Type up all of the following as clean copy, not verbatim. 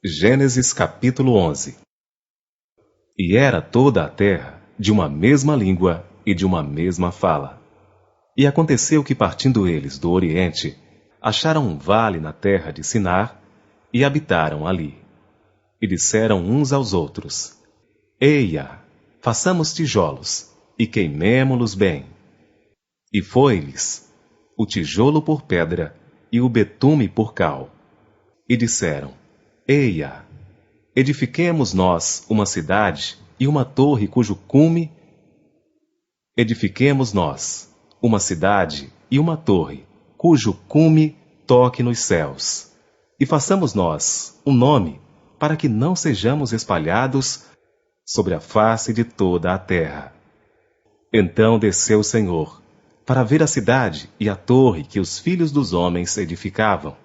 Gênesis capítulo 11. E era toda a terra de uma mesma língua e de uma mesma fala. E aconteceu que, partindo eles do Oriente, acharam um vale na terra de Sinar e habitaram ali. E disseram uns aos outros: Eia, façamos tijolos e queimemo-los bem. E foi-lhes o tijolo por pedra e o betume por cal. E disseram: Eia, edifiquemos nós uma cidade e uma torre cujo cume... Edifiquemos nós uma cidade e uma torre cujo cume toque nos céus. E façamos nós um nome para que não sejamos espalhados sobre a face de toda a terra. Então desceu o Senhor para ver a cidade e a torre que os filhos dos homens edificavam.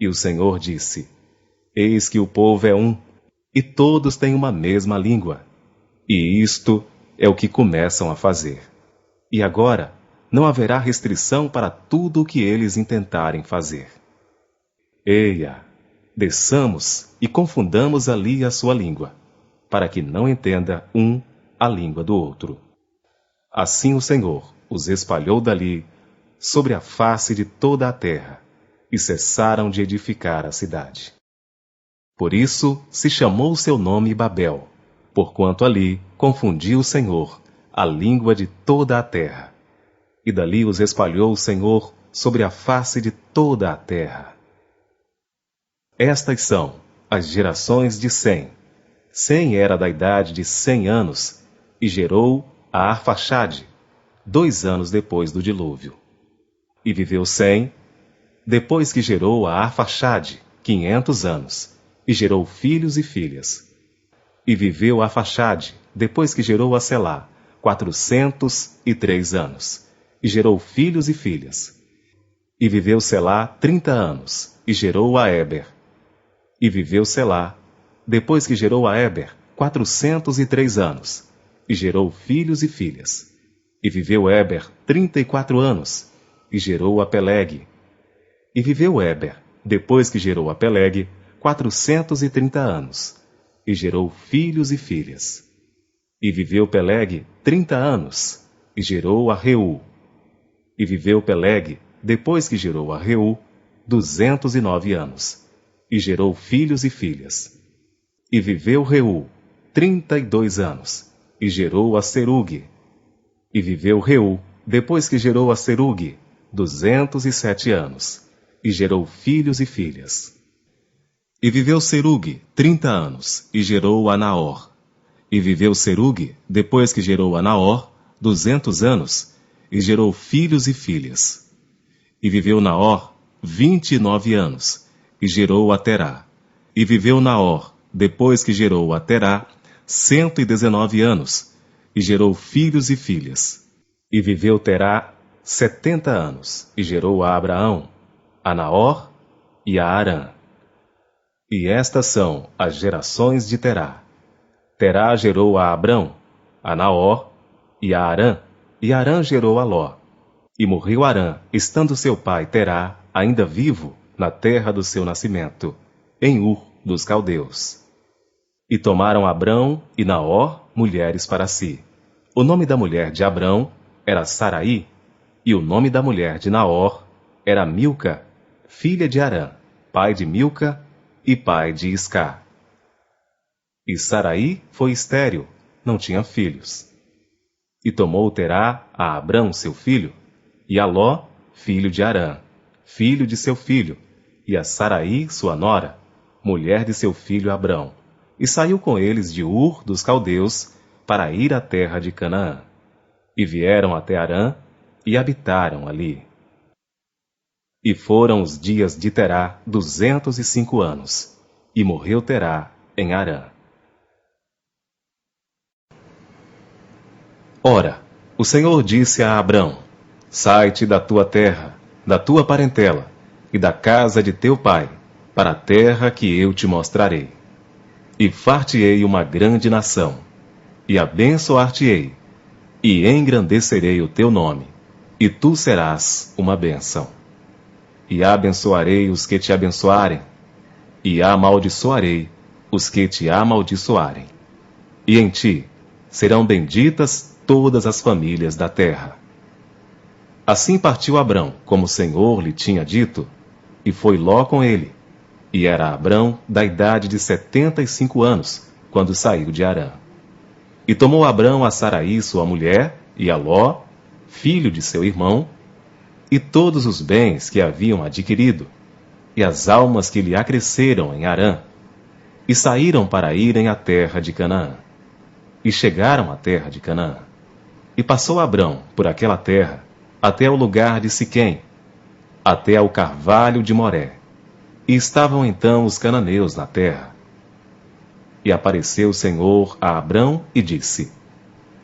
E o Senhor disse: Eis que o povo é um, e todos têm uma mesma língua. E isto é o que começam a fazer. E agora não haverá restrição para tudo o que eles intentarem fazer. Eia, desçamos e confundamos ali a sua língua, para que não entenda um a língua do outro. Assim o Senhor os espalhou dali sobre a face de toda a terra, e cessaram de edificar a cidade. Por isso se chamou seu nome Babel, porquanto ali confundiu o Senhor a língua de toda a terra. E dali os espalhou o Senhor sobre a face de toda a terra. Estas são as gerações de Sem. Sem era da idade de 100 anos, e gerou a Arfaxade, 2 anos depois do dilúvio. E viveu Sem, depois que gerou a Arfaxade, 500 anos, e gerou filhos e filhas. E viveu Arfaxade, depois que gerou a Selá, 403 anos, e gerou filhos e filhas. E viveu Selá 30 anos, e gerou a Éber. E viveu Selá, depois que gerou a Éber, 403 anos, e gerou filhos e filhas. E viveu Éber 34 anos, e gerou a Peleg. E viveu Éber, depois que gerou a Peleg, 430 anos, e gerou filhos e filhas. E viveu Peleg 30 anos, e gerou a Reu. E viveu Peleg, depois que gerou a Reu, 209 anos, e gerou filhos e filhas. E viveu Reu 32 anos, e gerou a Serug. E viveu Reu, depois que gerou a Serug, 207 anos, e gerou filhos e filhas. E viveu Serug 30 anos, e gerou a Naor. E viveu Serug, depois que gerou a Naor, 200 anos, e gerou filhos e filhas. E viveu Naor 29 anos, e gerou a Terá. E viveu Naor, depois que gerou a Terá, 119 anos, e gerou filhos e filhas. E viveu Terá 70 anos, e gerou a Abraão, a Naor e a Arã. E estas são as gerações de Terá. Terá gerou a Abrão, a Naor e a Arã, e Arã gerou a Ló. E morreu Arã, estando seu pai Terá ainda vivo na terra do seu nascimento, em Ur dos Caldeus. E tomaram Abrão e Naor mulheres para si. O nome da mulher de Abrão era Saraí, e o nome da mulher de Naor era Milca, filha de Arã, pai de Milca e pai de Iscá. E Saraí foi estéril, não tinha filhos. E tomou Terá a Abrão seu filho, e a Ló, filho de Arã, filho de seu filho, e a Saraí sua nora, mulher de seu filho Abrão, e saiu com eles de Ur dos Caldeus para ir à terra de Canaã. E vieram até Arã, e habitaram ali. E foram os dias de Terá 205 anos, e morreu Terá em Arã. Ora, o Senhor disse a Abrão: Sai-te da tua terra, da tua parentela, e da casa de teu pai, para a terra que eu te mostrarei. E far-te-ei uma grande nação, e abençoar-te-ei, e engrandecerei o teu nome, e tu serás uma bênção. E abençoarei os que te abençoarem, e amaldiçoarei os que te amaldiçoarem. E em ti serão benditas todas as famílias da terra. Assim partiu Abrão, como o Senhor lhe tinha dito, e foi Ló com ele. E era Abrão da idade de 75 anos, quando saiu de Harã. E tomou Abrão a Saraí, sua mulher, e a Ló, filho de seu irmão, e todos os bens que haviam adquirido, e as almas que lhe acresceram em Harã, e saíram para irem à terra de Canaã. E chegaram à terra de Canaã. E passou Abrão por aquela terra, até o lugar de Siquém, até ao carvalho de Moré. E estavam então os cananeus na terra. E apareceu o Senhor a Abrão e disse: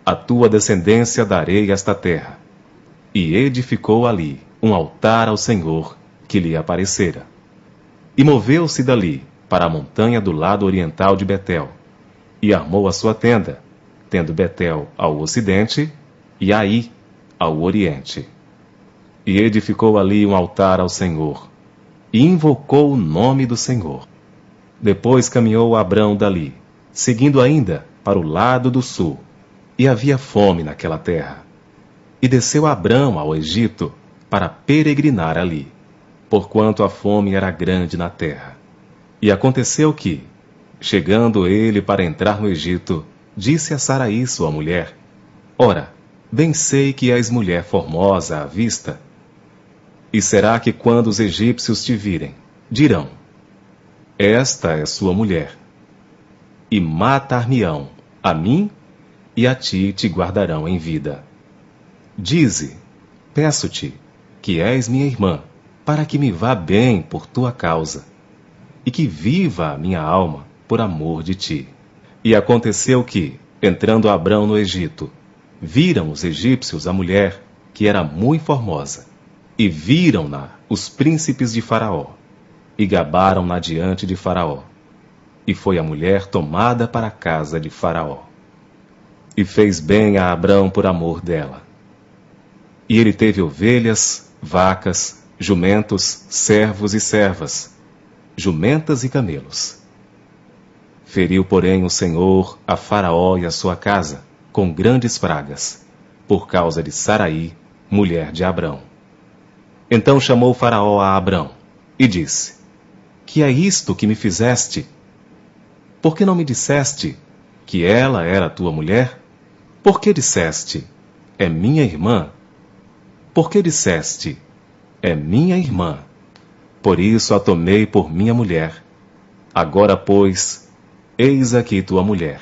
A tua descendência darei esta terra. E edificou ali um altar ao Senhor que lhe aparecera. E moveu-se dali para a montanha do lado oriental de Betel, e armou a sua tenda, tendo Betel ao ocidente e Ai ao oriente. E edificou ali um altar ao Senhor, e invocou o nome do Senhor. Depois caminhou Abrão dali, seguindo ainda para o lado do sul, e havia fome naquela terra. E desceu Abrão ao Egito para peregrinar ali, porquanto a fome era grande na terra. E aconteceu que, chegando ele para entrar no Egito, disse a Saraí, sua mulher: Ora, bem sei que és mulher formosa à vista. E será que quando os egípcios te virem, dirão: Esta é sua mulher, e matar-me-ão, a mim e a ti te guardarão em vida. Dize, peço-te, que és minha irmã, para que me vá bem por tua causa, e que viva a minha alma por amor de ti. E aconteceu que, entrando Abrão no Egito, viram os egípcios a mulher, que era muito formosa, e viram-na os príncipes de Faraó, e gabaram-na diante de Faraó. E foi a mulher tomada para a casa de Faraó. E fez bem a Abrão por amor dela. E ele teve ovelhas, vacas, jumentos, servos e servas, jumentas e camelos. Feriu, porém, o Senhor a Faraó e a sua casa, com grandes pragas, por causa de Saraí, mulher de Abrão. Então chamou Faraó a Abrão, e disse: Que é isto que me fizeste? Por que não me disseste que ela era tua mulher? Por que disseste: É minha irmã? Por que disseste: É minha irmã? Por isso a tomei por minha mulher. Agora, pois, eis aqui tua mulher.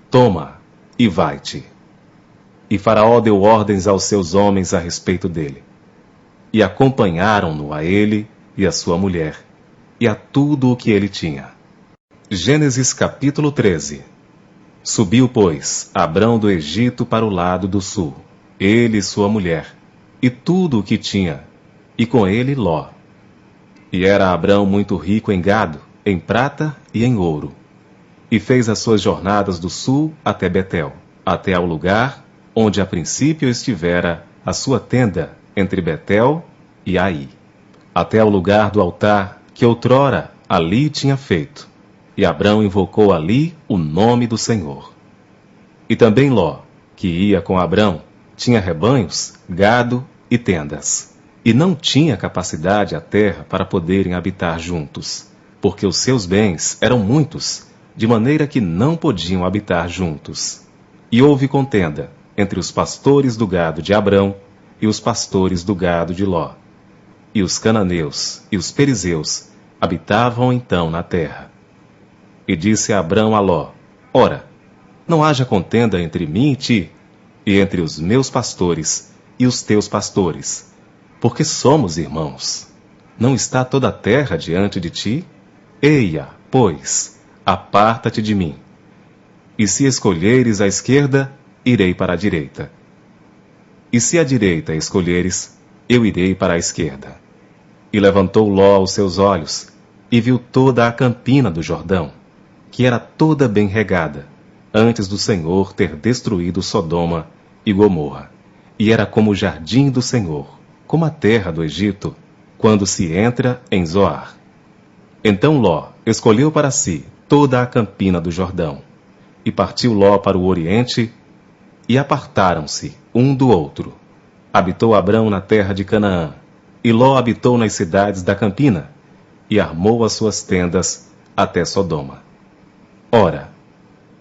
Toma e vai-te. E Faraó deu ordens aos seus homens a respeito dele. E acompanharam-no a ele e a sua mulher, e a tudo o que ele tinha. Gênesis capítulo 13. Subiu, pois, Abrão do Egito para o lado do sul, ele e sua mulher, e tudo o que tinha, e com ele Ló. E era Abrão muito rico em gado, em prata e em ouro. E fez as suas jornadas do sul até Betel, até ao lugar onde a princípio estivera a sua tenda, entre Betel e Ai, até ao lugar do altar que outrora ali tinha feito. E Abrão invocou ali o nome do Senhor. E também Ló, que ia com Abrão, tinha rebanhos, gado e tendas. E não tinha capacidade a terra para poderem habitar juntos, porque os seus bens eram muitos, de maneira que não podiam habitar juntos. E houve contenda entre os pastores do gado de Abrão e os pastores do gado de Ló. E os cananeus e os perizeus habitavam então na terra. E disse Abrão a Ló: Ora, não haja contenda entre mim e ti, e entre os meus pastores e os teus pastores, porque somos irmãos. Não está toda a terra diante de ti? Eia, pois, aparta-te de mim. E se escolheres a esquerda, irei para a direita. E se a direita escolheres, eu irei para a esquerda. E levantou Ló os seus olhos, e viu toda a campina do Jordão, que era toda bem regada, antes do Senhor ter destruído Sodoma e Gomorra. E era como o jardim do Senhor, como a terra do Egito, quando se entra em Zoar. Então Ló escolheu para si toda a campina do Jordão, e partiu Ló para o oriente, e apartaram-se um do outro. Habitou Abrão na terra de Canaã, e Ló habitou nas cidades da campina, e armou as suas tendas até Sodoma. Ora,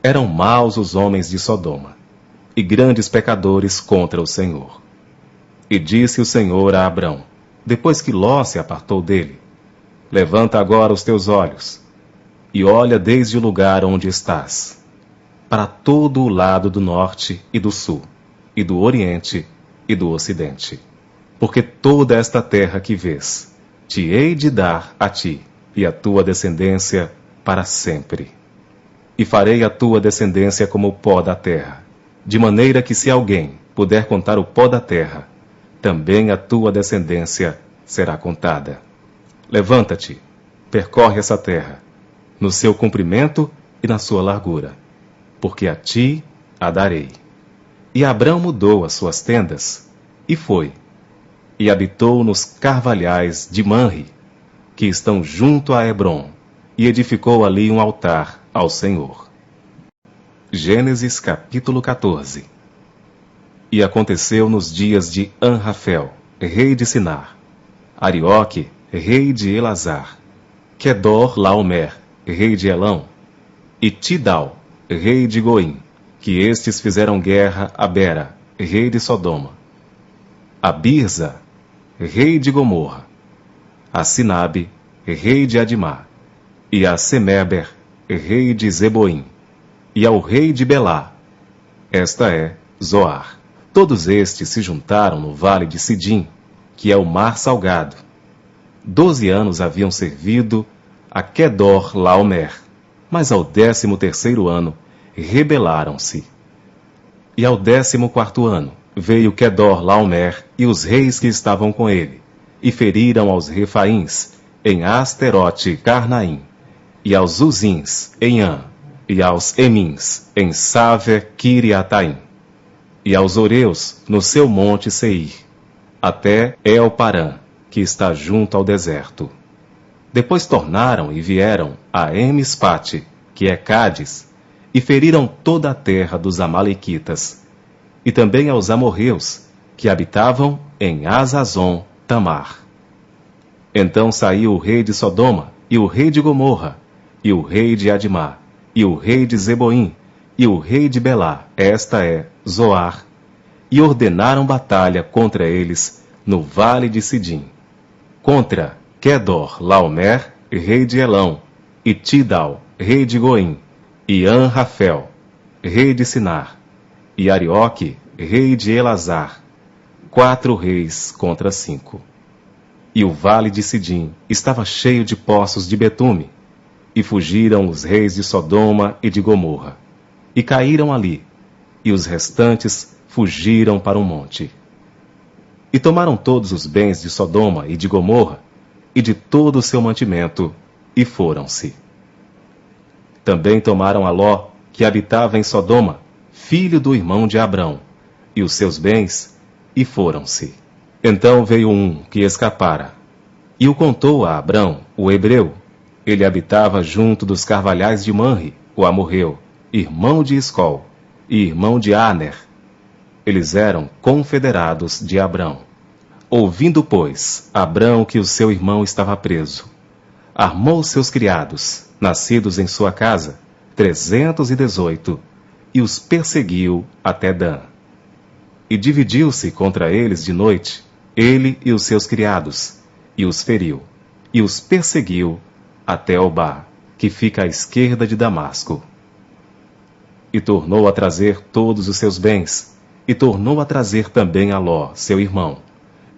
eram maus os homens de Sodoma, e grandes pecadores contra o Senhor. E disse o Senhor a Abrão, depois que Ló se apartou dele: Levanta agora os teus olhos, e olha desde o lugar onde estás, para todo o lado do norte e do sul, e do oriente e do ocidente. Porque toda esta terra que vês, te hei de dar a ti e à tua descendência para sempre. E farei a tua descendência como o pó da terra, de maneira que se alguém puder contar o pó da terra, também a tua descendência será contada. Levanta-te, percorre essa terra, no seu comprimento e na sua largura, porque a ti a darei. E Abrão mudou as suas tendas, e foi, e habitou nos carvalhais de Manre, que estão junto a Hebrom, e edificou ali um altar ao Senhor. Gênesis capítulo 14. E aconteceu nos dias de Anrafel, rei de Sinar, Arioque, rei de Elazar, Quedor Laomer, rei de Elão, e Tidal, rei de Goim, que estes fizeram guerra a Bera, rei de Sodoma, a Birza, rei de Gomorra, a Sinabe, rei de Adimá, e a Semeber, rei de Zeboim, e ao rei de Belá, esta é Zoar. Todos estes se juntaram no vale de Sidim, que é o mar salgado. 12 anos haviam servido a Quedor Laomer, mas ao 13º ano rebelaram-se. E ao 14º ano veio Quedor Laomer e os reis que estavam com ele, e feriram aos Refaíns em Asterote Carnaim, e aos Uzins em An, e aos Emins em Saver Kiriataim, e aos Oreus no seu monte Seir, até El-Parã, que está junto ao deserto. Depois tornaram e vieram a Emispate, que é Cádiz, e feriram toda a terra dos Amalequitas, e também aos amorreus, que habitavam em Azazon Tamar. Então saiu o rei de Sodoma, e o rei de Gomorra, e o rei de Adimá, e o rei de Zeboim, e o rei de Belá, esta é Zoar, e ordenaram batalha contra eles no vale de Sidim, contra Quedor Laomer, rei de Elão, e Tidal, rei de Goim, e Anrafel, rei de Sinar, e Arioque, rei de Elazar, 4 reis contra 5. E o vale de Sidim estava cheio de poços de betume, e fugiram os reis de Sodoma e de Gomorra, e caíram ali, e os restantes fugiram para um monte. E tomaram todos os bens de Sodoma e de Gomorra, e de todo o seu mantimento, e foram-se. Também tomaram a Ló, que habitava em Sodoma, filho do irmão de Abrão, e os seus bens, e foram-se. Então veio um que escapara, e o contou a Abrão, o hebreu. Ele habitava junto dos carvalhais de Manre, o amorreu, irmão de Escol, e irmão de Aner. Eles eram confederados de Abrão. Ouvindo, pois, Abrão que o seu irmão estava preso, armou seus criados, nascidos em sua casa, 318, e os perseguiu até Dan. E dividiu-se contra eles de noite, ele e os seus criados, e os feriu, e os perseguiu até Obá, que fica à esquerda de Damasco. E tornou a trazer todos os seus bens, e tornou a trazer também a Ló, seu irmão,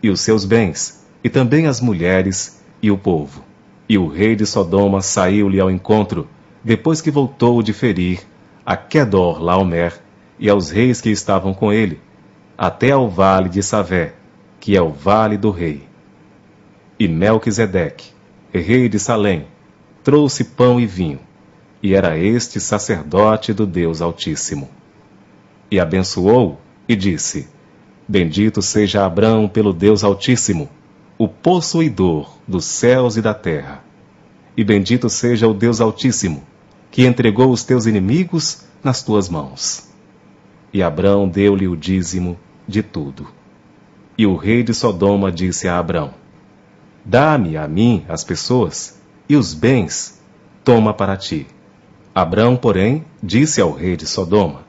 e os seus bens, e também as mulheres e o povo. E o rei de Sodoma saiu-lhe ao encontro, depois que voltou de ferir a Quedor Laomer e aos reis que estavam com ele, até ao vale de Savé, que é o vale do rei. E Melquisedeque, rei de Salém, trouxe pão e vinho, e era este sacerdote do Deus Altíssimo. E abençoou e disse: Bendito seja Abrão pelo Deus Altíssimo, o possuidor dos céus e da terra. e bendito seja o Deus Altíssimo, que entregou os teus inimigos nas tuas mãos. E Abrão deu-lhe o dízimo de tudo. E o rei de Sodoma disse a Abrão: Dá-me a mim as pessoas, e os bens toma para ti. Abrão, porém, disse ao rei de Sodoma: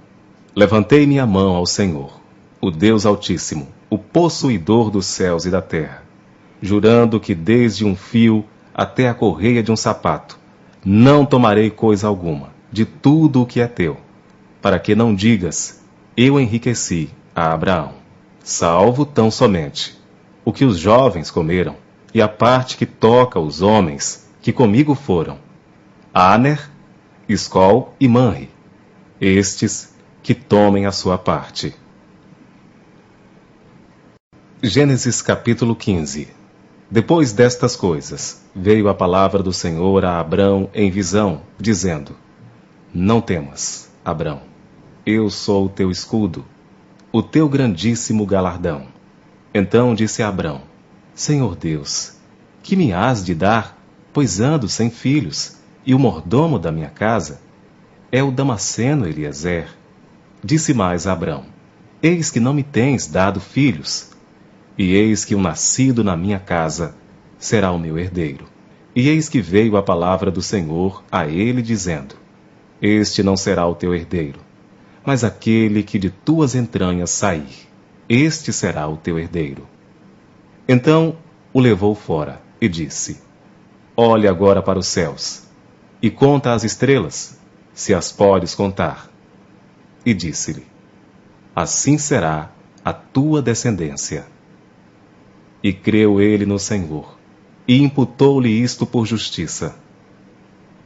Levantei minha mão ao Senhor, o Deus Altíssimo, o possuidor dos céus e da terra, jurando que desde um fio até a correia de um sapato, não tomarei coisa alguma de tudo o que é teu, para que não digas: eu enriqueci a Abraão, salvo tão somente o que os jovens comeram, e a parte que toca os homens que comigo foram, Aner, Escol e Manre, estes que tomem a sua parte. Gênesis capítulo 15. Depois destas coisas, veio a palavra do Senhor a Abrão em visão, dizendo: Não temas, Abrão, eu sou o teu escudo, o teu grandíssimo galardão. Então disse Abrão: Senhor Deus, que me hás de dar, pois ando sem filhos, e o mordomo da minha casa é o Damasceno Eliezer. Disse mais Abrão: Eis que não me tens dado filhos, e eis que um nascido na minha casa será o meu herdeiro. E eis que veio a palavra do Senhor a ele, dizendo: Este não será o teu herdeiro, mas aquele que de tuas entranhas sair, este será o teu herdeiro. Então o levou fora e disse: Olha agora para os céus, e conta as estrelas, se as podes contar. E disse-lhe: Assim será a tua descendência. E creu ele no Senhor, e imputou-lhe isto por justiça.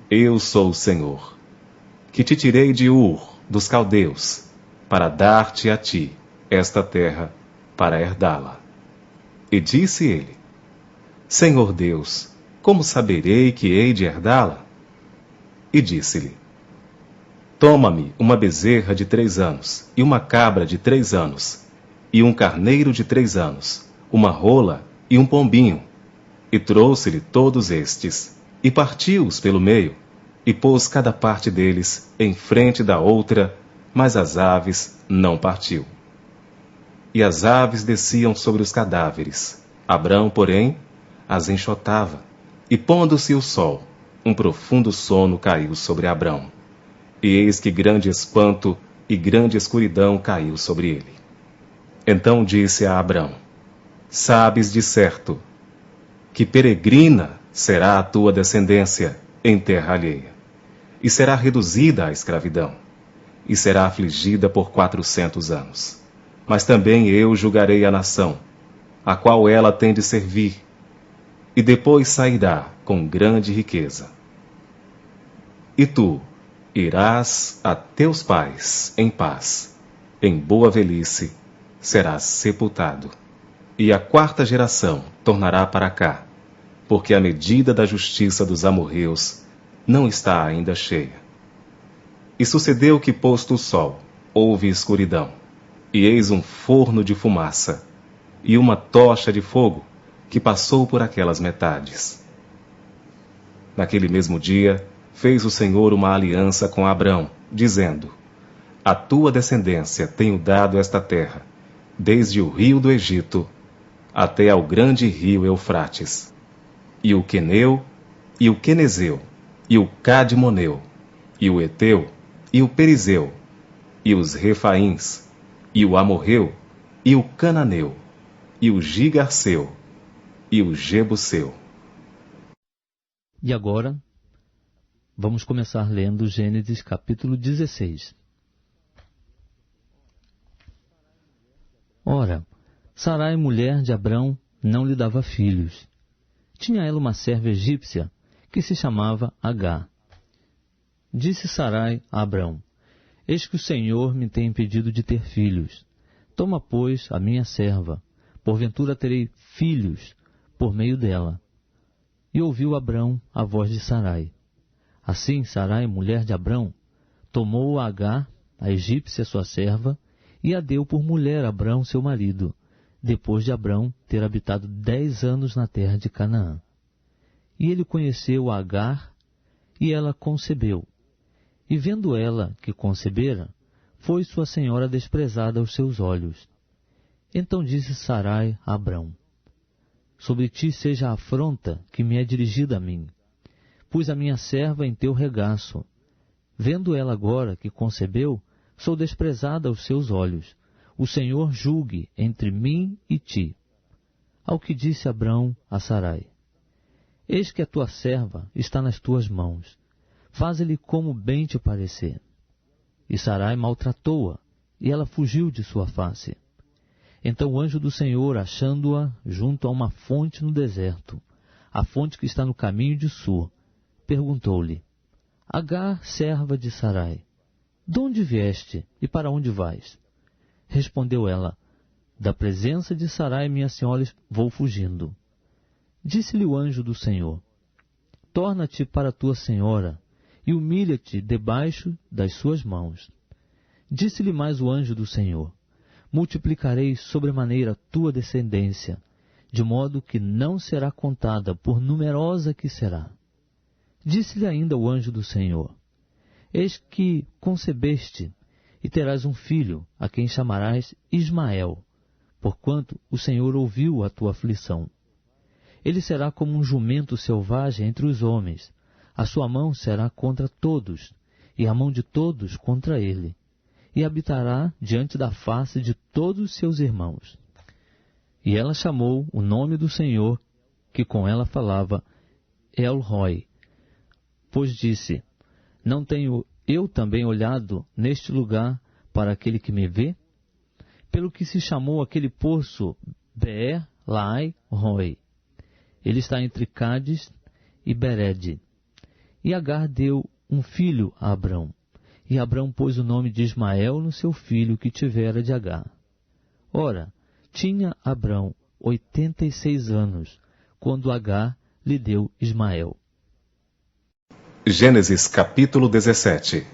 Eu sou o Senhor, que te tirei de Ur, dos caldeus, para dar-te a ti esta terra, para herdá-la. E disse ele: Senhor Deus, como saberei que hei de herdá-la? E disse-lhe: Toma-me uma bezerra de 3 anos, e uma cabra de 3 anos, e um carneiro de 3 anos, uma rola e um pombinho. E trouxe-lhe todos estes, e partiu-os pelo meio, e pôs cada parte deles em frente da outra, mas as aves não partiu. E as aves desciam sobre os cadáveres. Abrão, porém, as enxotava, e pondo-se o sol, um profundo sono caiu sobre Abrão. E eis que grande espanto e grande escuridão caiu sobre ele. Então disse a Abrão: Sabes de certo que peregrina será a tua descendência em terra alheia, e será reduzida à escravidão, e será afligida por 400 anos. Mas também eu julgarei a nação, a qual ela tem de servir, e depois sairá com grande riqueza. E tu irás a teus pais em paz, em boa velhice serás sepultado. E a 4ª geração tornará para cá, porque a medida da justiça dos amorreus não está ainda cheia. E sucedeu que, posto o sol, houve escuridão, e eis um forno de fumaça, e uma tocha de fogo, que passou por aquelas metades. Naquele mesmo dia, fez o Senhor uma aliança com Abrão, dizendo: A tua descendência tenho dado esta terra, desde o rio do Egito até ao grande rio Eufrates, e o Queneu, e o Quenezeu, e o Cadmoneu, e o Eteu, e o Perizeu, e os Refaíns, e o Amorreu, e o Cananeu, e o Gigarceu, e o Jebuseu. E agora, vamos começar lendo Gênesis capítulo 16. Ora, Sarai, mulher de Abrão, não lhe dava filhos. Tinha ela uma serva egípcia, que se chamava Agar. Disse Sarai a Abrão: Eis que o Senhor me tem impedido de ter filhos. Toma, pois, a minha serva, porventura terei filhos por meio dela. E ouviu Abrão a voz de Sarai. Assim Sarai, mulher de Abrão, tomou a Agar, a egípcia sua serva, e a deu por mulher a Abrão, seu marido, depois de Abrão ter habitado 10 anos na terra de Canaã. E ele conheceu Agar, e ela concebeu. E vendo ela que concebera, foi sua senhora desprezada aos seus olhos. Então disse Sarai a Abrão: sobre ti seja a afronta que me é dirigida a mim. Pus a minha serva em teu regaço. Vendo ela agora que concebeu, sou desprezada aos seus olhos. O Senhor julgue entre mim e ti. Ao que disse Abrão a Sarai: eis que a tua serva está nas tuas mãos. Faze-lhe como bem te parecer. E Sarai maltratou-a, e ela fugiu de sua face. Então o anjo do Senhor, achando-a junto a uma fonte no deserto, a fonte que está no caminho de Sur, perguntou-lhe: Agar, serva de Sarai, de onde vieste e para onde vais? Respondeu ela: da presença de Sarai, minha senhora, vou fugindo. Disse-lhe o anjo do Senhor: torna-te para tua senhora e humilha-te debaixo das suas mãos. Disse-lhe mais o anjo do Senhor: multiplicarei sobremaneira a tua descendência, de modo que não será contada, por numerosa que será. Disse-lhe ainda o anjo do Senhor: eis que concebeste, e terás um filho, a quem chamarás Ismael, porquanto o Senhor ouviu a tua aflição. Ele será como um jumento selvagem entre os homens, a sua mão será contra todos, e a mão de todos contra ele, e habitará diante da face de todos os seus irmãos. E ela chamou o nome do Senhor, que com ela falava, El-Roi, pois disse: não tenho eu também olhado neste lugar para aquele que me vê? Pelo que se chamou aquele poço Beer-Lai-Roi. Ele está entre Cádiz e Bered. E Agar deu um filho a Abrão, e Abrão pôs o nome de Ismael no seu filho que tivera de Agar. Ora, tinha Abrão 86 anos, quando Agar lhe deu Ismael. Gênesis capítulo 17.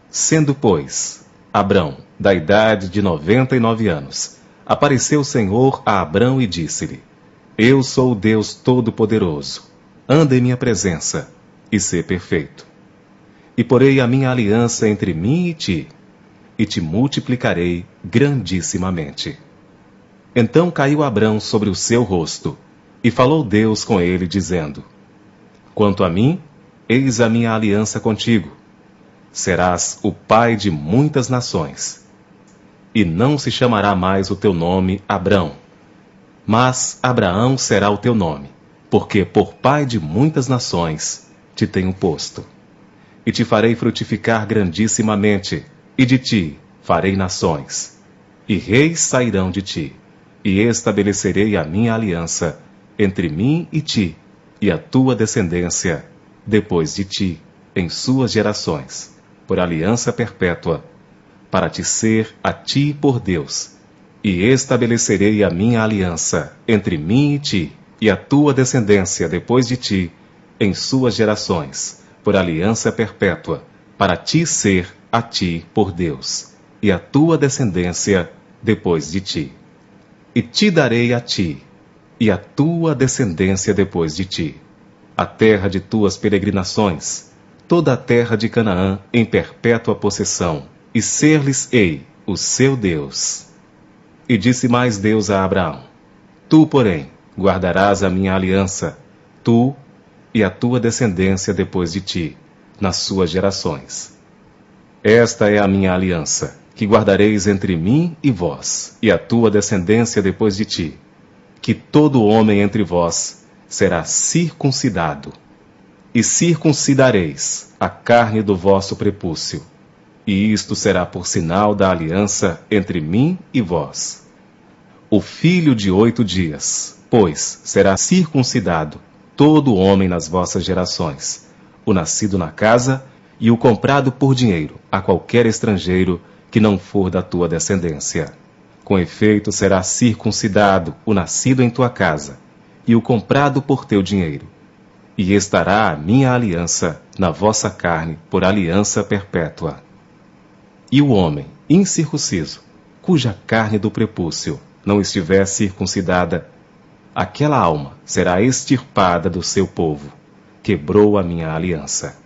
Sendo, pois, Abrão da idade de 99 anos, apareceu o Senhor a Abrão e disse-lhe: eu sou o Deus Todo-Poderoso, anda em minha presença e sê perfeito. E porei a minha aliança entre mim e te multiplicarei grandissimamente. Então caiu Abrão sobre o seu rosto, e falou Deus com ele, dizendo: quanto a mim, eis a minha aliança contigo. Serás o pai de muitas nações. E não se chamará mais o teu nome Abrão, mas Abraão será o teu nome, porque por pai de muitas nações te tenho posto. E te farei frutificar grandissimamente, e de ti farei nações. E reis sairão de ti, e estabelecerei a minha aliança entre mim e ti, e a tua descendência, depois de ti, em suas gerações, por aliança perpétua, para te ser a ti por Deus. E estabelecerei a minha aliança entre mim e ti, e a tua descendência depois de ti, em suas gerações, por aliança perpétua, para te ser a ti por Deus, e a tua descendência depois de ti. E te darei a ti, e a tua descendência depois de ti, a terra de tuas peregrinações, toda a terra de Canaã em perpétua possessão, e ser-lhes-ei o seu Deus. E disse mais Deus a Abraão: tu, porém, guardarás a minha aliança, tu e a tua descendência depois de ti, nas suas gerações. Esta é a minha aliança, que guardareis entre mim e vós, e a tua descendência depois de ti, que todo homem entre vós será circuncidado, e circuncidareis a carne do vosso prepúcio, e isto será por sinal da aliança entre mim e vós. O filho de 8 dias, pois, será circuncidado todo homem nas vossas gerações, o nascido na casa e o comprado por dinheiro a qualquer estrangeiro que não for da tua descendência. Com efeito, será circuncidado o nascido em tua casa e o comprado por teu dinheiro. E estará a minha aliança na vossa carne por aliança perpétua. E o homem incircunciso, cuja carne do prepúcio não estiver circuncidada, aquela alma será extirpada do seu povo. Quebrou a minha aliança.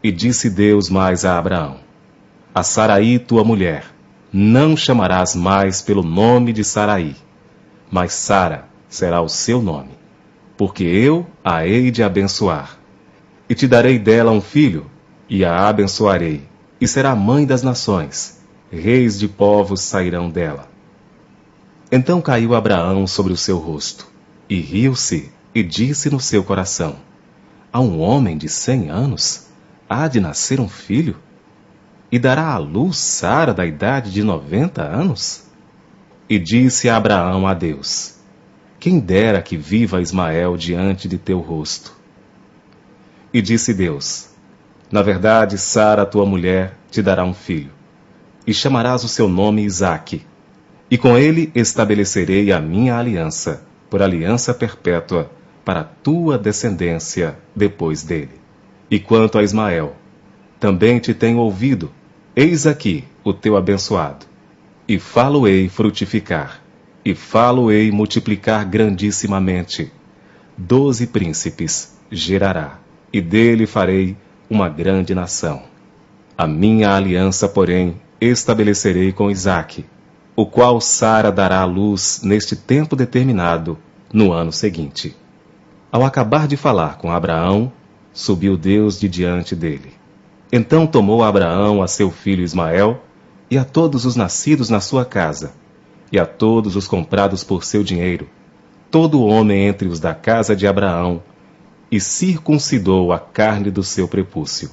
E disse Deus mais a Abraão: a Saraí, tua mulher, não chamarás mais pelo nome de Saraí, mas Sara será o seu nome, porque eu a hei de abençoar. E te darei dela um filho, e a abençoarei, e será mãe das nações. Reis de povos sairão dela. Então caiu Abraão sobre o seu rosto, e riu-se, e disse no seu coração: a um homem de 100 anos há de nascer um filho? E dará à luz Sara da idade de 90 anos? E disse Abraão a Deus: quem dera que viva Ismael diante de teu rosto. E disse Deus: na verdade, Sara, tua mulher, te dará um filho, e chamarás o seu nome Isaque, e com ele estabelecerei a minha aliança, por aliança perpétua, para a tua descendência depois dele. E quanto a Ismael, também te tenho ouvido, eis aqui o teu abençoado, e falo-ei frutificar, e falo-ei multiplicar grandissimamente. 12 príncipes gerará, e dele farei uma grande nação. A minha aliança, porém, estabelecerei com Isaque, o qual Sara dará à luz neste tempo determinado, no ano seguinte. Ao acabar de falar com Abraão, subiu Deus de diante dele. Então tomou Abraão a seu filho Ismael, e a todos os nascidos na sua casa, e a todos os comprados por seu dinheiro, todo homem entre os da casa de Abraão, e circuncidou a carne do seu prepúcio.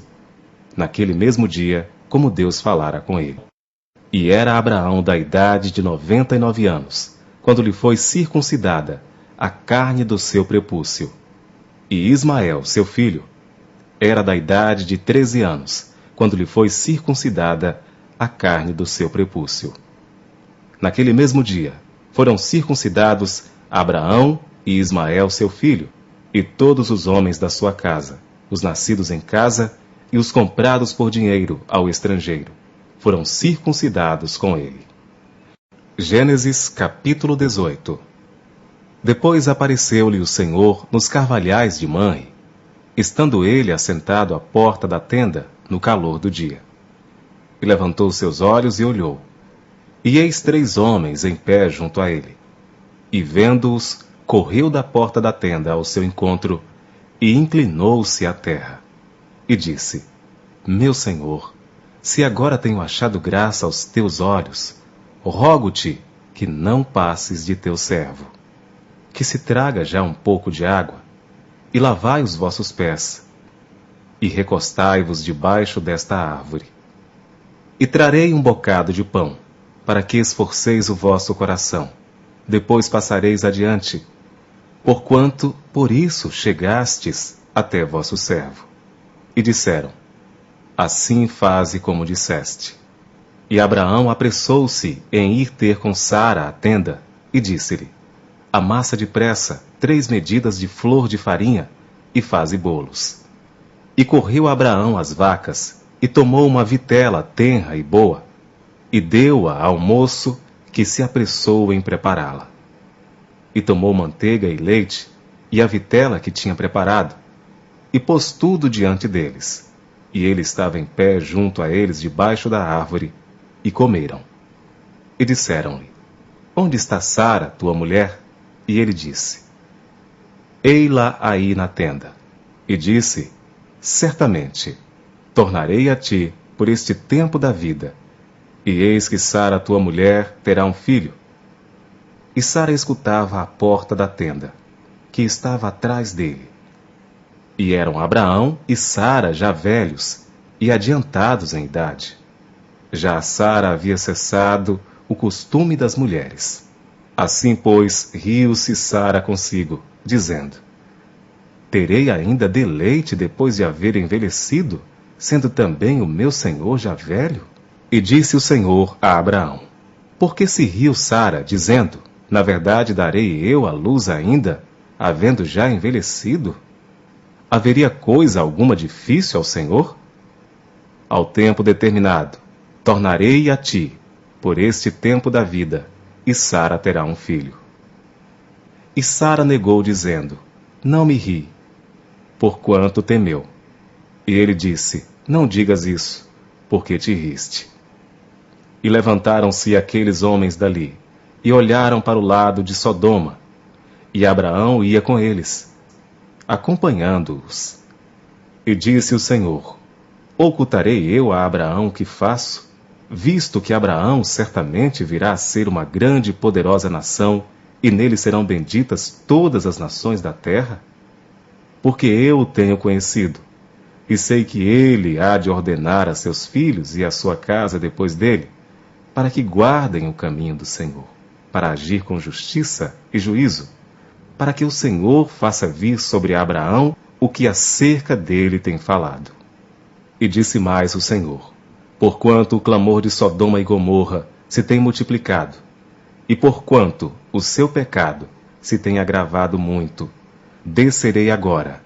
Naquele mesmo dia, como Deus falara com ele. E era Abraão da idade de 99 anos, quando lhe foi circuncidada a carne do seu prepúcio. E Ismael, seu filho, era da idade de 13 anos, quando lhe foi circuncidada a carne do seu prepúcio. Naquele mesmo dia, foram circuncidados Abraão e Ismael, seu filho, e todos os homens da sua casa, os nascidos em casa e os comprados por dinheiro ao estrangeiro, foram circuncidados com ele. Gênesis capítulo 18. Depois apareceu-lhe o Senhor nos carvalhais de Manre, estando ele assentado à porta da tenda, no calor do dia. E levantou seus olhos e olhou. E eis 3 homens em pé junto a ele. E vendo-os, correu da porta da tenda ao seu encontro, e inclinou-se à terra. E disse: meu Senhor, se agora tenho achado graça aos teus olhos, rogo-te que não passes de teu servo. Que se traga já um pouco de água, e lavai os vossos pés, e recostai-vos debaixo desta árvore. E trarei um bocado de pão, para que esforceis o vosso coração. Depois passareis adiante, porquanto por isso chegastes até vosso servo. E disseram: assim faze como disseste. E Abraão apressou-se em ir ter com Sara à tenda, e disse-lhe: amassa depressa 3 medidas de flor de farinha, e faze bolos. E correu Abraão às vacas, e tomou uma vitela tenra e boa, e deu-a ao moço, que se apressou em prepará-la. E tomou manteiga e leite, e a vitela que tinha preparado, e pôs tudo diante deles. E ele estava em pé junto a eles debaixo da árvore, e comeram. E disseram-lhe: onde está Sara, tua mulher? E ele disse: ei-la aí na tenda. E disse: certamente, tornarei a ti por este tempo da vida, e eis que Sara, tua mulher, terá um filho. E Sara escutava à porta da tenda, que estava atrás dele. E eram Abraão e Sara já velhos e adiantados em idade. Já a Sara havia cessado o costume das mulheres. Assim, pois, riu-se Sara consigo, dizendo: terei ainda deleite depois de haver envelhecido, sendo também o meu senhor já velho? E disse o Senhor a Abraão: por que se riu Sara, dizendo: na verdade darei eu à luz ainda, havendo já envelhecido? Haveria coisa alguma difícil ao Senhor? Ao tempo determinado, tornarei a ti, por este tempo da vida, e Sara terá um filho. E Sara negou, dizendo: Não me ri, porquanto temeu. E ele disse: Não digas isso, porque te riste. E levantaram-se aqueles homens dali, e olharam para o lado de Sodoma, e Abraão ia com eles, acompanhando-os. E disse o Senhor: Ocultarei eu a Abraão o que faço, visto que Abraão certamente virá a ser uma grande e poderosa nação, e nele serão benditas todas as nações da terra? Porque eu o tenho conhecido, e sei que ele há de ordenar a seus filhos e a sua casa depois dele, para que guardem o caminho do Senhor, para agir com justiça e juízo, para que o Senhor faça vir sobre Abraão o que acerca dele tem falado. E disse mais o Senhor: Porquanto o clamor de Sodoma e Gomorra se tem multiplicado, e porquanto o seu pecado se tem agravado muito, descerei agora,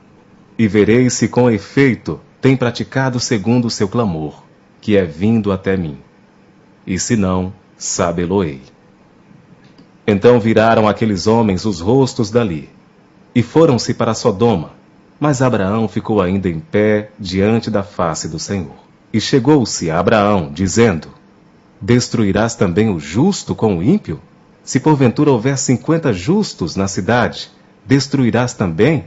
e verei se com efeito tem praticado segundo o seu clamor, que é vindo até mim. E se não, sabê-lo-ei. Então viraram aqueles homens os rostos dali, e foram-se para Sodoma, mas Abraão ficou ainda em pé diante da face do Senhor. E chegou-se a Abraão, dizendo: Destruirás também o justo com o ímpio? Se porventura houver 50 justos na cidade, destruirás também,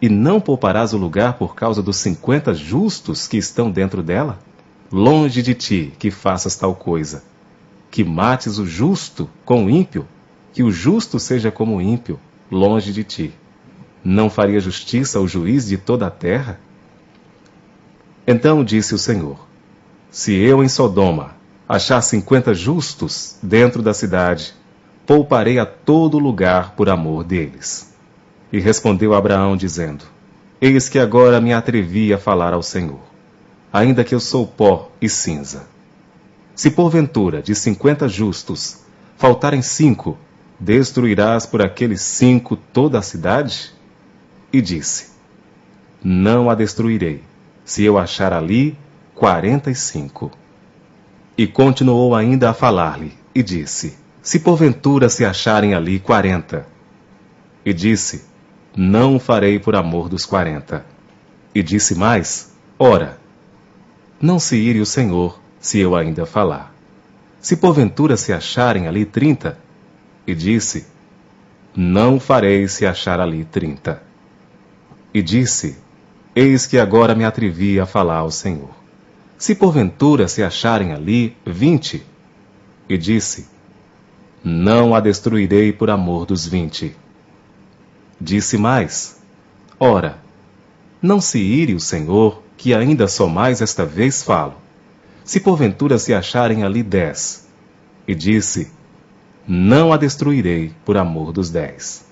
e não pouparás o lugar por causa dos 50 justos que estão dentro dela? Longe de ti que faças tal coisa, que mates o justo com o ímpio, que o justo seja como o ímpio, longe de ti. Não faria justiça ao juiz de toda a terra? Então disse o Senhor: Se eu em Sodoma achar 50 justos dentro da cidade, pouparei a todo lugar por amor deles. E respondeu Abraão, dizendo: Eis que agora me atrevi a falar ao Senhor, ainda que eu sou pó e cinza. Se porventura de 50 justos faltarem 5, destruirás por aqueles 5 toda a cidade? E disse: Não a destruirei, se eu achar ali 45. E continuou ainda a falar-lhe, e disse: Se porventura se acharem ali 40. E disse: Não o farei por amor dos 40. E disse mais: Ora, não se ire o Senhor, se eu ainda falar. Se porventura se acharem ali 30. E disse: Não o farei se achar ali 30. E disse: Eis que agora me atrevi a falar ao Senhor. Se porventura se acharem ali 20. E disse: Não a destruirei por amor dos 20. Disse mais: Ora, não se ire o Senhor, que ainda só mais esta vez falo. Se porventura se acharem ali 10. E disse: Não a destruirei por amor dos 10.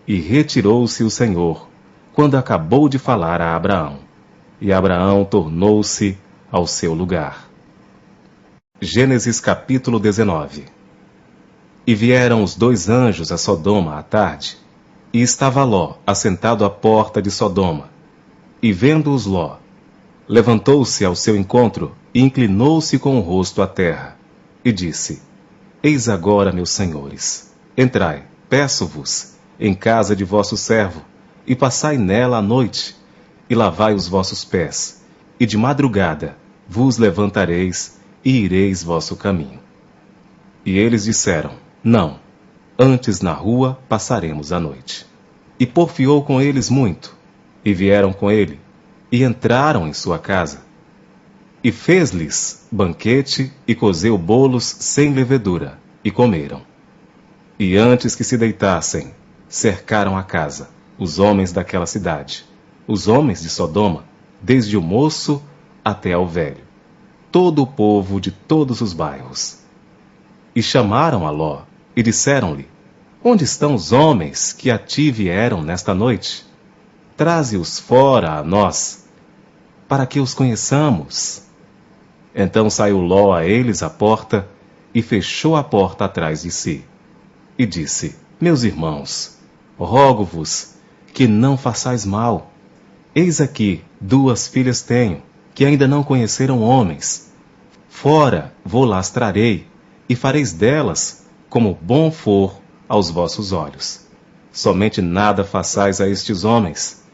E retirou-se o Senhor, quando acabou de falar a Abraão. E Abraão tornou-se ao seu lugar. Gênesis capítulo 19. E vieram os 2 anjos a Sodoma à tarde, e estava Ló assentado à porta de Sodoma. E vendo-os Ló, levantou-se ao seu encontro e inclinou-se com o rosto à terra, e disse: Eis agora, meus senhores, entrai, peço-vos, em casa de vosso servo, e passai nela a noite, e lavai os vossos pés, e de madrugada vos levantareis, e ireis vosso caminho. E eles disseram: Não, antes na rua passaremos a noite. E porfiou com eles muito, e vieram com ele, e entraram em sua casa. E fez-lhes banquete, e cozeu bolos sem levedura, e comeram. E antes que se deitassem, cercaram a casa, os homens daquela cidade, os homens de Sodoma, desde o moço até ao velho, todo o povo de todos os bairros. E chamaram a Ló, e disseram-lhe: Onde estão os homens que a ti vieram nesta noite? Traze-os fora a nós, para que os conheçamos. Então saiu Ló a eles à porta, e fechou a porta atrás de si. E disse: Meus irmãos, rogo-vos que não façais mal. Eis aqui 2 filhas tenho, que ainda não conheceram homens. Fora vou las trarei, e fareis delas como bom for aos vossos olhos. somente nada façais a estes homens,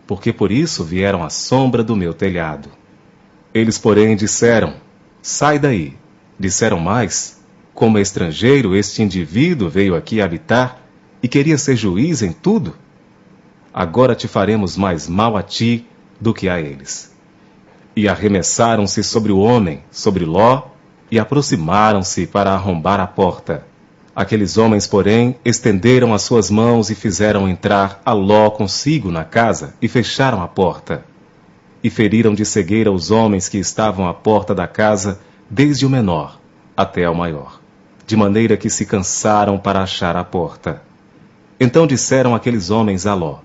porque por isso vieram à sombra do meu telhado. Eles, porém, disseram: sai daí. Disseram mais: como estrangeiro, este indivíduo veio aqui habitar e queria ser juiz em tudo? Agora te faremos mais mal a ti do que a eles. E arremessaram-se sobre o homem, sobre Ló, e aproximaram-se para arrombar a porta. Aqueles homens, porém, estenderam as suas mãos e fizeram entrar a Ló consigo na casa e fecharam a porta. E feriram de cegueira os homens que estavam à porta da casa, desde o menor até o maior, de maneira que se cansaram para achar a porta. Então disseram aqueles homens a Ló: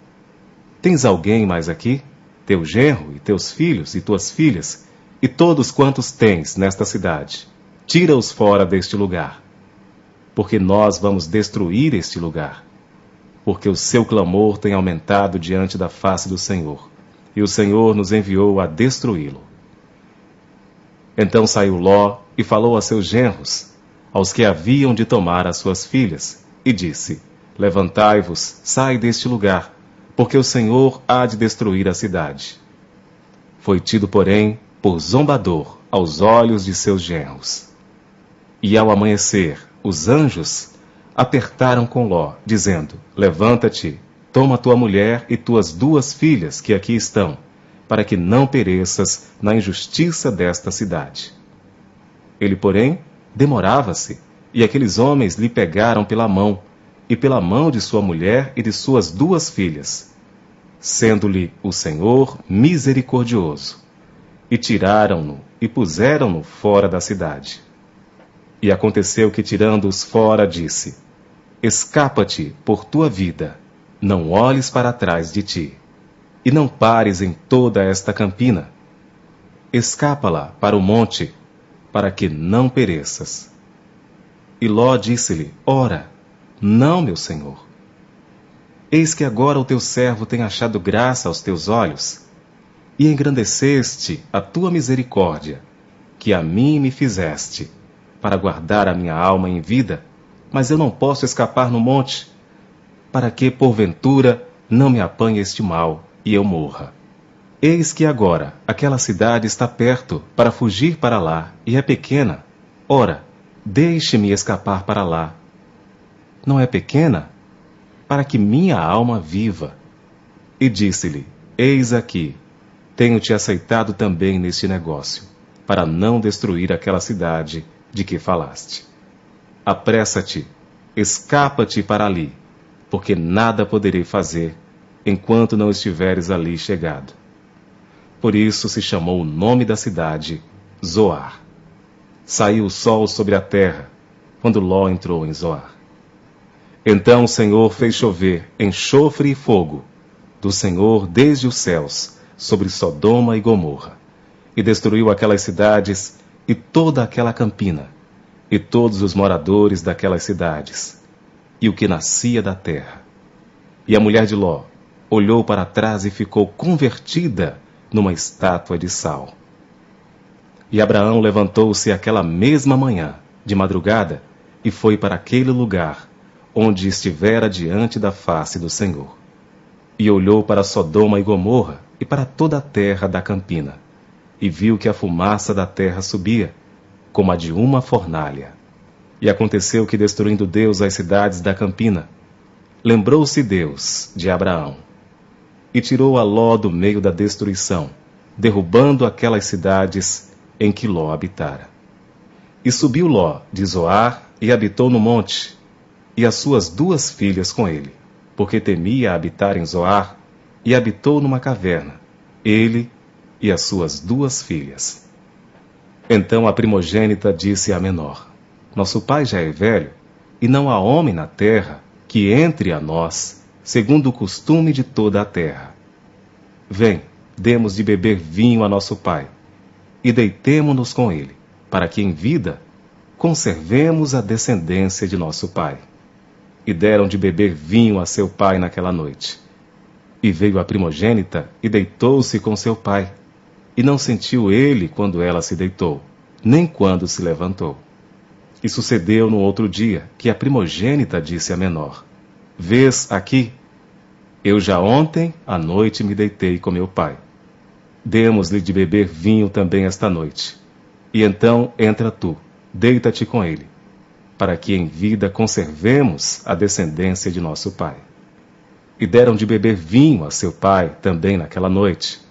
tens alguém mais aqui? Teu genro, e teus filhos, e tuas filhas, e todos quantos tens nesta cidade, tira-os fora deste lugar, porque nós vamos destruir este lugar, porque o seu clamor tem aumentado diante da face do Senhor, e o Senhor nos enviou a destruí-lo. Então saiu Ló e falou a seus genros, aos que haviam de tomar as suas filhas, e disse: levantai-vos, sai deste lugar, porque o Senhor há de destruir a cidade. Foi tido, porém, por zombador aos olhos de seus genros. E ao amanhecer, os anjos apertaram com Ló, dizendo: levanta-te, toma tua mulher e tuas 2 filhas que aqui estão, para que não pereças na injustiça desta cidade. Ele, porém, demorava-se, e aqueles homens lhe pegaram pela mão, e pela mão de sua mulher e de suas 2 filhas, sendo-lhe o Senhor misericordioso, e tiraram-no e puseram-no fora da cidade. E aconteceu que, tirando-os fora, disse: escapa-te por tua vida, não olhes para trás de ti, e não pares em toda esta campina. Escapa-la para o monte, para que não pereças. E Ló disse-lhe: ora, não, meu senhor. Eis que agora o teu servo tem achado graça aos teus olhos, e engrandeceste a tua misericórdia, que a mim me fizeste, para guardar a minha alma em vida, mas eu não posso escapar no monte, para que, porventura, não me apanhe este mal, e eu morra. Eis que agora aquela cidade está perto, para fugir para lá, e é pequena. Ora, deixe-me escapar para lá. Não é pequena? Para que minha alma viva. E disse-lhe: eis aqui, tenho-te aceitado também neste negócio, para não destruir aquela cidade de que falaste. Apressa-te, escapa-te para ali, porque nada poderei fazer, enquanto não estiveres ali chegado. Por isso se chamou o nome da cidade Zoar. Saiu o sol sobre a terra, quando Ló entrou em Zoar. Então o Senhor fez chover enxofre e fogo, do Senhor desde os céus, sobre Sodoma e Gomorra, e destruiu aquelas cidades e toda aquela campina, e todos os moradores daquelas cidades, e o que nascia da terra. E a mulher de Ló olhou para trás e ficou convertida numa estátua de sal. E Abraão levantou-se aquela mesma manhã, de madrugada, e foi para aquele lugar, onde estivera diante da face do Senhor. E olhou para Sodoma e Gomorra, e para toda a terra da campina, e viu que a fumaça da terra subia, como a de uma fornalha. E aconteceu que, destruindo Deus as cidades da campina, lembrou-se Deus de Abraão, e tirou a Ló do meio da destruição, derrubando aquelas cidades em que Ló habitara. E subiu Ló de Zoar e habitou no monte, e as suas 2 filhas com ele, porque temia habitar em Zoar, e habitou numa caverna, ele e as suas 2 filhas. Então a primogênita disse à menor: nosso pai já é velho, e não há homem na terra que entre a nós, segundo o costume de toda a terra. Vem, demos de beber vinho a nosso pai, e deitemo-nos com ele, para que em vida conservemos a descendência de nosso pai. E deram de beber vinho a seu pai naquela noite. E veio a primogênita e deitou-se com seu pai, e não sentiu ele quando ela se deitou, nem quando se levantou. E sucedeu no outro dia que a primogênita disse à menor: Vês aqui? Eu já ontem à noite me deitei com meu pai. Demos-lhe de beber vinho também esta noite. E então entra tu, deita-te com ele, para que em vida conservemos a descendência de nosso pai. E deram de beber vinho a seu pai também naquela noite.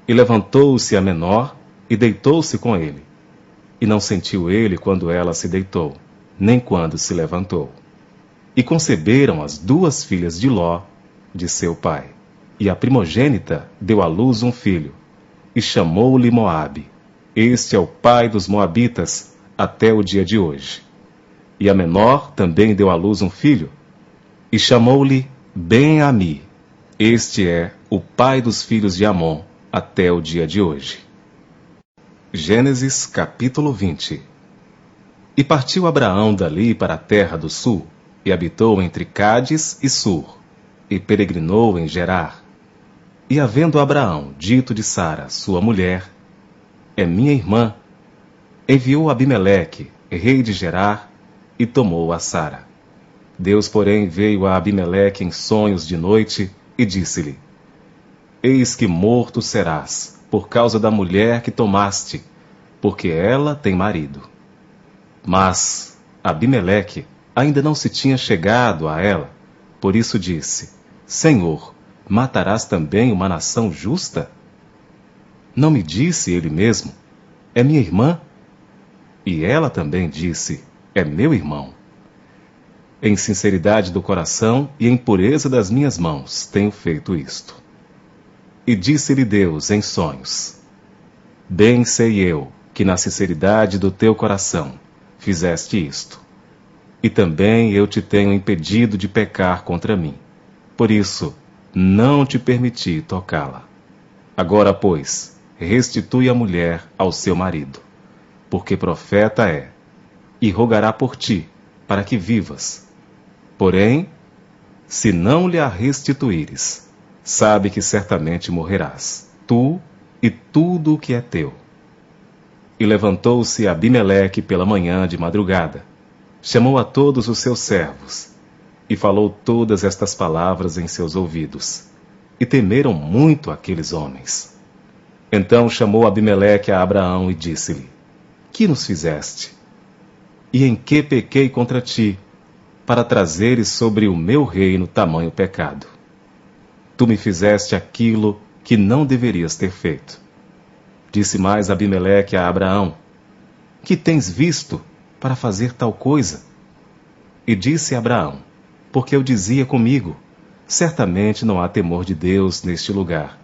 E levantou-se a menor e deitou-se com ele. E não sentiu ele quando ela se deitou, nem quando se levantou. E conceberam as 2 filhas de Ló, de seu pai. E a primogênita deu à luz um filho, e chamou-lhe Moabe. Este é o pai dos moabitas até o dia de hoje. E a menor também deu à luz um filho, e chamou-lhe Ben-Ami. Este é o pai dos filhos de Amon até o dia de hoje. Gênesis capítulo 20. E partiu Abraão dali para a terra do sul, e habitou entre Cádiz e Sur, e peregrinou em Gerar. E havendo Abraão dito de Sara, sua mulher, é minha irmã, enviou Abimeleque, rei de Gerar, e tomou a Sara. Deus, porém, veio a Abimeleque em sonhos de noite, e disse-lhe, eis que morto serás, por causa da mulher que tomaste, porque ela tem marido. Mas Abimeleque ainda não se tinha chegado a ela, por isso disse, Senhor, matarás também uma nação justa? Não me disse ele mesmo, é minha irmã? E ela também disse, é meu irmão. Em sinceridade do coração e em pureza das minhas mãos tenho feito isto. E disse-lhe Deus em sonhos, bem sei eu que na sinceridade do teu coração fizeste isto. E também eu te tenho impedido de pecar contra mim. Por isso, não te permiti tocá-la. Agora, pois, restitui a mulher ao seu marido, porque profeta é, e rogará por ti, para que vivas. Porém, se não lhe a restituíres, sabe que certamente morrerás, tu e tudo o que é teu. E levantou-se Abimeleque pela manhã de madrugada, chamou a todos os seus servos, e falou todas estas palavras em seus ouvidos. E temeram muito aqueles homens. Então chamou Abimeleque a Abraão e disse-lhe, que nos fizeste? E em que pequei contra ti, para trazeres sobre o meu reino tamanho pecado? Tu me fizeste aquilo que não deverias ter feito. Disse mais Abimeleque a Abraão, que tens visto para fazer tal coisa? E disse Abraão, porque eu dizia comigo, certamente não há temor de Deus neste lugar,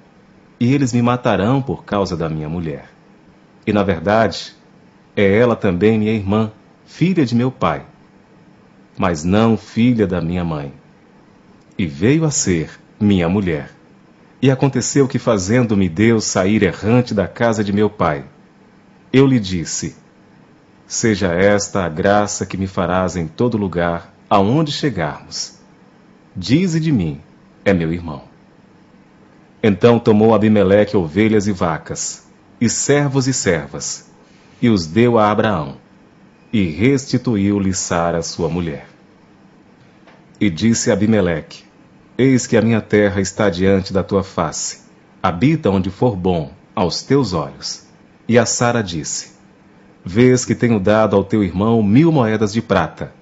e eles me matarão por causa da minha mulher. E na verdade, é ela também minha irmã, filha de meu pai, mas não filha da minha mãe. E veio a ser minha mulher. E aconteceu que, fazendo-me Deus sair errante da casa de meu pai, eu lhe disse, seja esta a graça que me farás em todo lugar aonde chegarmos. Dize de mim, é meu irmão. Então tomou Abimeleque ovelhas e vacas, e servos e servas, e os deu a Abraão, e restituiu-lhe Sara sua mulher. E disse Abimeleque, eis que a minha terra está diante da tua face, habita onde for bom aos teus olhos. E a Sara disse, vês que tenho dado ao teu irmão 1000 moedas de prata.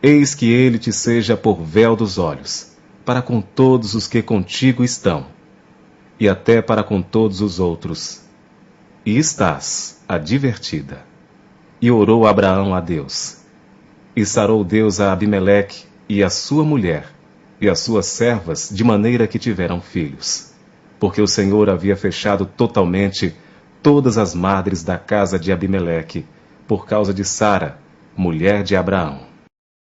Eis que ele te seja por véu dos olhos, para com todos os que contigo estão, e até para com todos os outros. E estás advertida. E orou Abraão a Deus. E sarou Deus a Abimeleque e a sua mulher, e as suas servas, de maneira que tiveram filhos. Porque o Senhor havia fechado totalmente todas as madres da casa de Abimeleque, por causa de Sara, mulher de Abraão.